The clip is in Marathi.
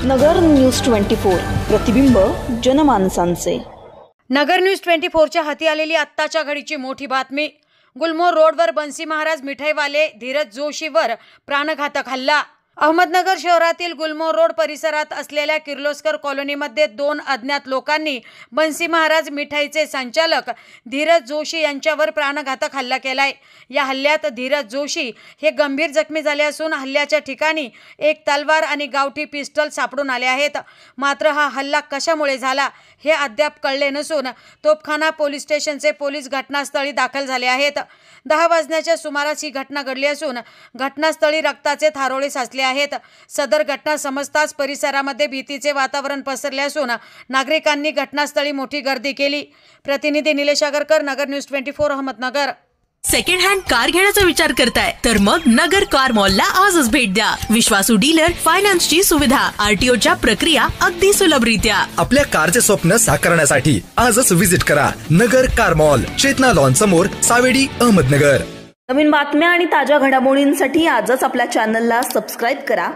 नगर न्यूज 24 प्रतिबिंब जनमानसांचे। नगर न्यूज 24च्या हाती आलेली आत्ताच्या घडीची मोठी बातमी। गुलमोहर रोडवर बन्सी महाराज मिठाईवाले धीरज जोशीवर प्राणघातक हल्ला। अहमदनगर शहरातील गुलमोहर रोड परिसरात असलेल्या किर्लोस्कर कॉलनीमध्ये दोन अज्ञात लोकांनी बन्सी महाराज मिठाईचे संचालक धीरज जोशी यांच्यावर प्राणघातक हल्ला केलाय। या हल्ल्यात धीरज जोशी हे गंभीर जखमी झाले असून हल्ल्याच्या ठिकाणी एक तलवार आणि गावठी पिस्टल सापडून आले आहेत। मात्र हा हल्ला कशामुळे झाला हे अद्याप कळले नसून तोपखाना पोलीस स्टेशनचे पोलीस घटनास्थळी दाखल झाले आहेत। 10 वाजण्याच्या सुमारास ही घटना घडली असून घटनास्थळी रक्ताचे थारोळे साचले आहेत। सदर घटना समजताच परिसरामध्ये भीतीचे वातावरण पसरले असून नागरिकांनी घटनास्थळी मोठी गर्दी केली। प्रतिनिधी Nilesh Agarkar, Nagar news 24 Ahmednagar. Second hand car घेण्याचा विचार करताय तर मग नगर कार मॉलला आजच भेट द्या। विश्वासू डीलर, फायनान्सची सुविधा, आरटीओच्या प्रक्रिया अगदी सुलभरित्या। आपल्या कारचे स्वप्न साकारण्यासाठी आजच विजिट करा नगर कार मॉल, चेतना लॉन समोर, सावेडी, अहमदनगर। नवीन बातम्या आणि ताज्या घडामोडींसाठी आजच आपल्या चॅनलला सबस्क्राइब करा।